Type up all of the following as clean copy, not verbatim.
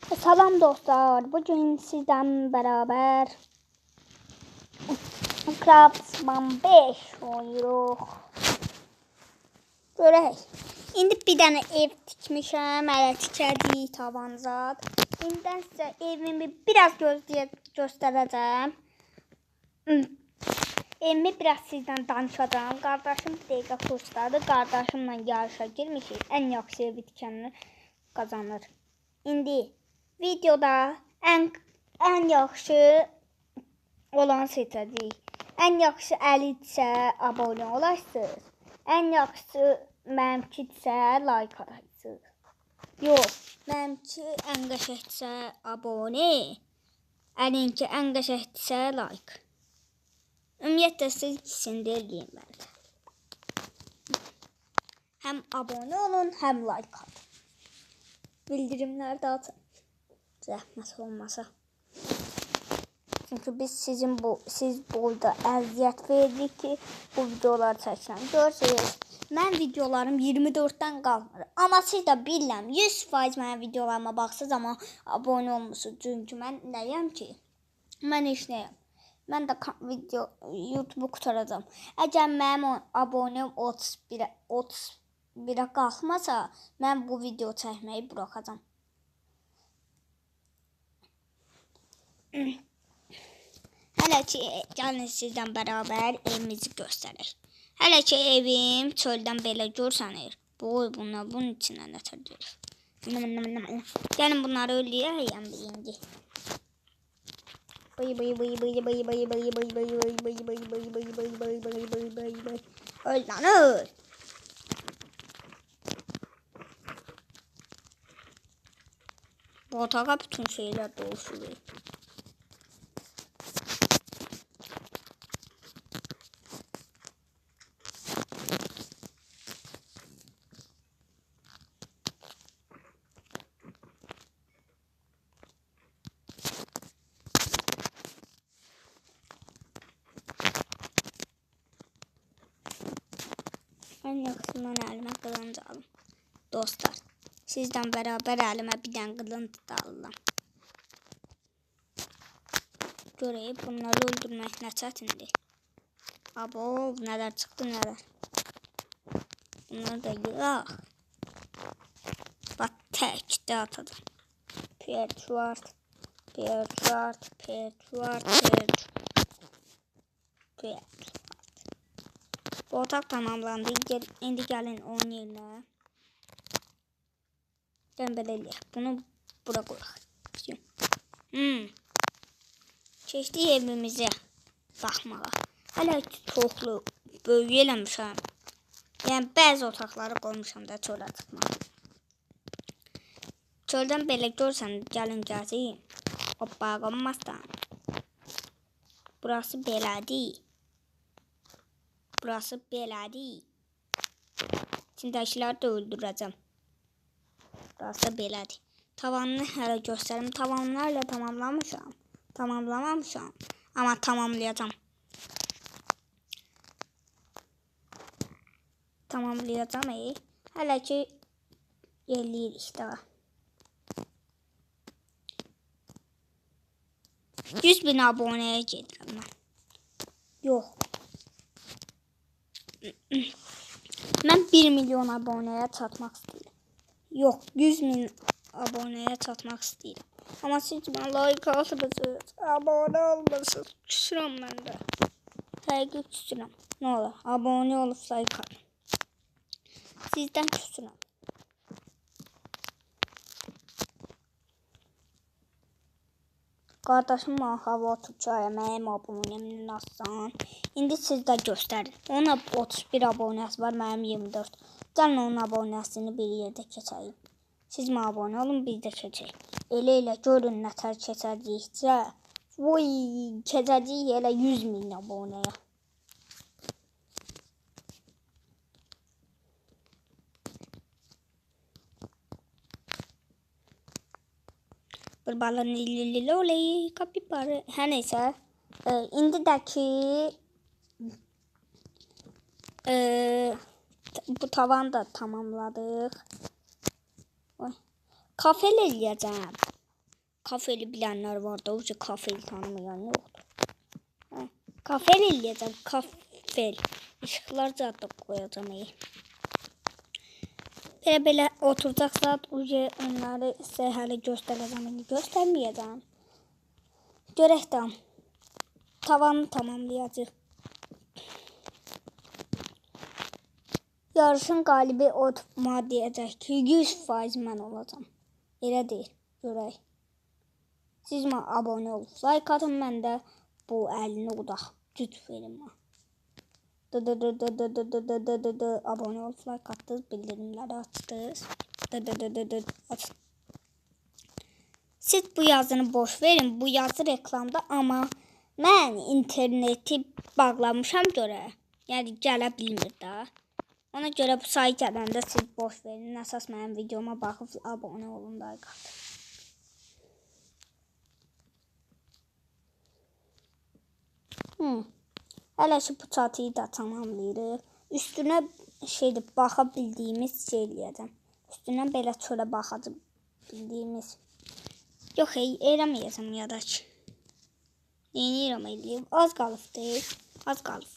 Salam dostlar, bugün sizden beraber Craftsman 5 oynuyoruz. Görək. İndi bir dənə ev tikmişəm, hələ tikəcəyik tavanzad. İndi sizə evimi biraz göstərəcəm. Evimi biraz sizdən danışacağım. Qardaşım bir dəqiqə kursdadır. Qardaşımla yarışa girmişik. Ən yaxşı evi tikəni qazanır. İndi videoda ən yaxşı olan seçəcəyik. Ən yaxşı Əlidirsə abunə olasınız. Ən yaxşısı mənimkidirsə like atarsınız. Yox, mənimki ən qəşəngdirsə abunə. Əlinki ən qəşəngdirsə like. Ümumiyyətlə siz ikisini də eləyin bəlkə. Həm abunə olun, həm like atın. Bildirimlər də atın. Zəhmət olmasa. Çünki biz siz boyda əziyyət veririk ki, bu videoları çəkirəm. Görürsünüz, mən videolarım 24-dən qalmır. Amma siz də bilirəm, 100% mənim videolarıma baxsınız, amma abunə olmuşsunuz. Çünki mən nəyəm ki? Mən heç nəyəm. Mən də YouTube-u qutaracam. Əgər mənim abunəm 31'ə qalxmasa, mən bu video çəkməyi buraxacam. Hələ ki, gəlin sizdən bərabər evimizi göstərək. Hələ ki, evim çöldən belə görsənir. Bunun içinə nətər görür. Gəlin bunları ölləyəyəm birinci. Öl lan öl. Bu otağa bütün şeyler doluşuyor. Ən yaxşı mən əlimə qılınc alım. Dostlar, sizdən bərabər əlimə bir dənə qılınc da alıram. Görək, bunları öldürmək nə çətindir. Abo, nələr çıxdı, nələr. Bunları da yığaq. Bax, təkdə atadım. Perçuart. Bu otaq tamamlandı. İndi gəlin onun yerinə. Gəlin belə eləyək. Bunu bura qoyaq. Keçdik evimizə baxmağa. Hələ ki çoxlu böyük eləmişəm. Yəni bəzi otaqları qoymuşam da çölə çıxmağa. Çöldən belə görsən, gəlin gəzeyim. Hoppa, qonmazdan. Burası belədir. Burası belədir. İçindəkiləri də öldürəcəm. Burası belədir. Tavanını hələ göstərim. Tavanlarla tamamlamamışam. Amma tamamlayacağam. Hələ ki eləyirik daha. 100.000 abunəyə gedirəm mən. Yox. Mən 1 milyon abunəyə çatmaq istəyirəm. Yox, 100.000 abunəyə çatmaq istəyirəm. Amma siz mənə like atırsınız, abunə olmuşsunuz. Küsürəm mən də. Həqiqi küsürəm. Nə olur, abunə olub like atın. Sizdən küsürəm. Qardaşım hava atıb ki, mənim abunəmin azsan. İndi sizdə göstərin. Onun 31 abunəsi var, mənim 24. Gəlin onun abunəsini bir yerdə keçəyim. Siz mənə abunə olun, biz də keçək. Elə görün nətər keçəcəyikcə. Voy, keçəcəyik elə 100.000 abunəyə. Bir balon loley kapibara. Hər neysə, indi də ki bu tavanı da tamamladıq. Kafe eləyəcəm. Kafeli bilənlər var da, uca kafeli tanımayan yoxdur. Hə, kafel eləyəcəm, kafel. İşıqlar cadda qoyacam. Belə oturacaq saat uca onları sizə hələ göstərəcəm. İndi göstərməyəcəm. Görək də tavanı tamamlayacaq. Yarışın qalibi oturma deyəcək ki, 100% mən olacam. Elə deyil, görək. Siz mənə abunə olun, like atın, mən də bu əlini udaq, güc verin mənə. Abunə olun, like atdınız, bildirimləri açdınız. Siz bu yazını boş verin, bu yazı reklamda, amma mən interneti bağlamışam görə, yəni gələ bilmir də. Ona görə bu sayı gələndə siz boş verin. Əsas mənim videoma baxıb abunə olun, like atın. Hələ ki bu çatıyı da tamamlayırıq. Üstünə baxa bildiyimiz şey eləyəcəm. Üstünə belə çölə baxa bildiyimiz. Yox, eləməyəcəm ya da ki. Neyniyirəm eləyib? Az qalıb deyil. Az qalıb.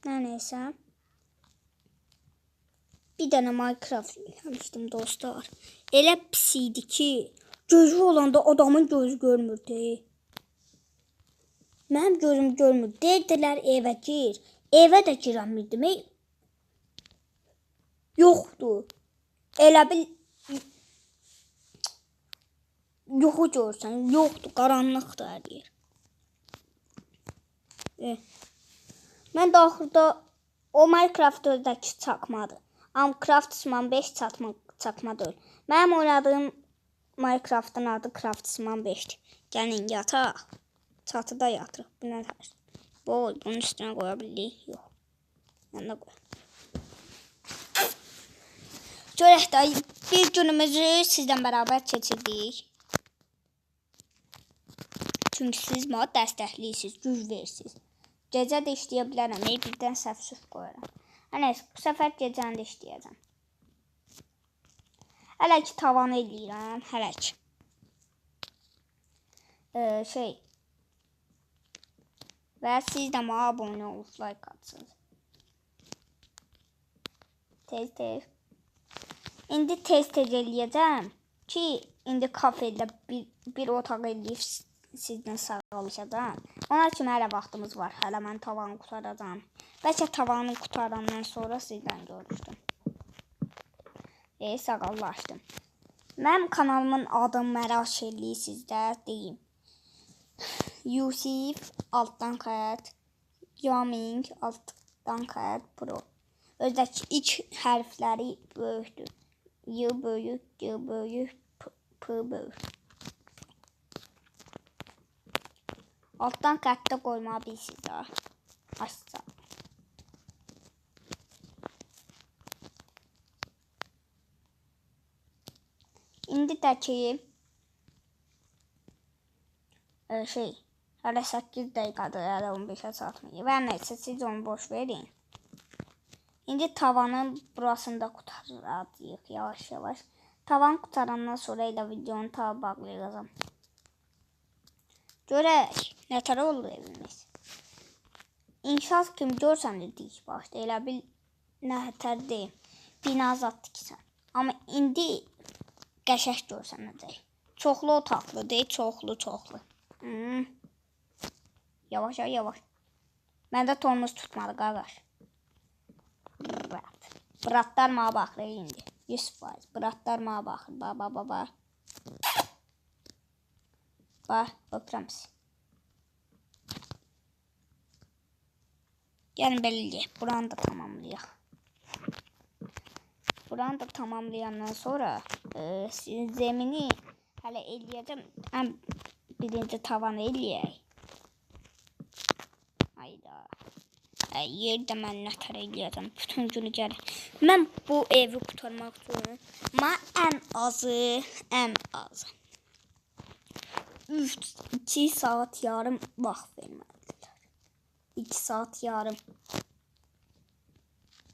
Neyse. Bir dənə Minecraft eləmişdim dostlar. Elə pis idi ki, gözü olanda adamın gözü görmürdü. Mənim gözüm görmür. Deyirdilər evə gir. Evə də girəmirdim. Yoxdur. Elə bil yoxu görsən, yoxdur. Qaranlıqdır hər yer. Mən də axırda o Minecraft özdəki çakmadır. Amma Craftsman 5 çakma deyil. Mənim oynadığım Minecraft'ın adı Craftsman 5'dir. Gəlin yataq. Çatıda yatırıq. Bu nə tərz? Bunun üstünə qoya bilirik. Yox. Yanına qoy. Görək də bir günümüzü sizdən bərabər keçirdik. Çünki siz mənə dəstəkləyirsiniz, güc verirsiniz. Gecə də işləyə bilərəm. Birdən səhv səhv qoyaram. Nəysə, bu səfər gecəni də işləyəcəm. Hələ ki tavanı eləyirəm. Hələ ki. Və siz də mənə abunə olub, like atsınız. Tez. İndi tez eləyəcəm ki, indi kafedə bir otaq eləyib sizdən sağlaşacağım. Ona kimi hələ vaxtımız var. Hələ mən tavanı qutaracağım. Bəlkə tavanı qutarandan sonra sizdən görüşdüm. Sağallaşdım. Mənim kanalımın adını mərak eləyirsiniz də deyim. Yusif _ Gaming _ Pro. Özdəki ilk hərfləri böyükdür. Y böyük, G böyük, P böyük. Altdan qəttə qoymağı bilirsiniz də. Açsa. İndi də ki hələ 8 dəqiqədir, hələ 15'ə çatmayıb. Və neysə, siz onu boş verin. İndi tavanın burasında qutaracağıq yavaş-yavaş. Tavan qutarandan sonra elə videonu bağlayacağım. Görək, nətər olur evimiz. İnşaat kimi görsən də dik başda, elə bil nətər deyim, bina zat tiksən. Amma indi qəşəng görsənəcək. Çoxlu otaqlı deyil, çoxlu. Yavaş. Məndə tonumuz tutmadı, qardaş. Bıratlar mənə baxır indi. 100%. Bıratlar mənə baxır. Bax. Bax, öpürəm sizi. Gəlin belə eləyək. Buranı da tamamlayaq. Buranı da tamamlayandan sonra zemini hələ eləyəcəm. Birinci tavanı eləyək. Hayda. Yerdə mən nətər eləyəcəm. Bütün günü gəlir. Mən bu evi qutarmaq üçün ən azı 2 saat yarım vaxt vermədilər. 2 saat yarım.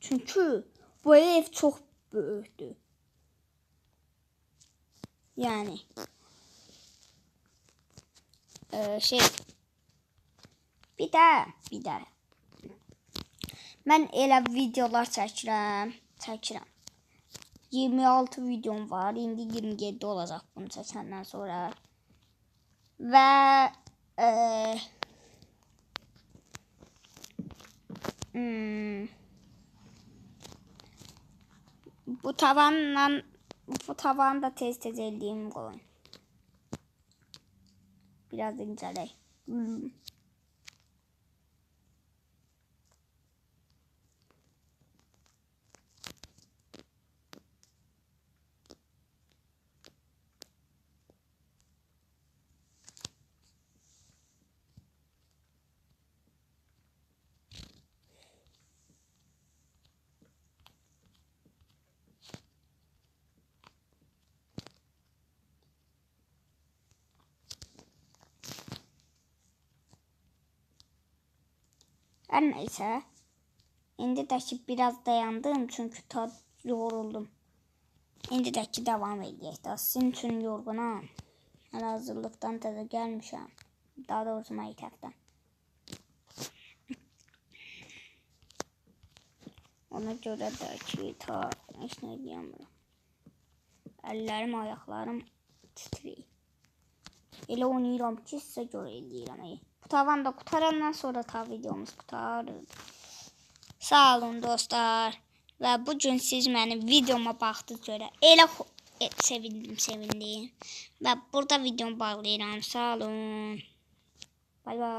Çünkü bu ev çok büyüktü. Yani bir de ben elə videolar çəkirəm. 26 videom var. İndi 27 olacaq bunu çəkəndən sonra. Və bu tavanı da tez elləyim qoyun. Biraz incələk. Her neyse. İndi de ki biraz dayandım çünkü yoruldum. İndi de ki devam edəcək. Sizin üçün yorğunam. Mən hazırlıqdan təzə gəlmişəm. Daha doğrusu məktəbdən. Ona görə də ki heç nə edəyəmirəm. Əllərim, ayaqlarım titrəyir. Elə oynayıram ki sizə görə eləyirəm. Bu tavan da qutarandan sonra videomuz qutarır. Sağ olun dostlar. Və bugün siz mənim videoma baxdınız görə elə sevindim. Və burada videomu bağlayıram. Sağ olun. Bay bay.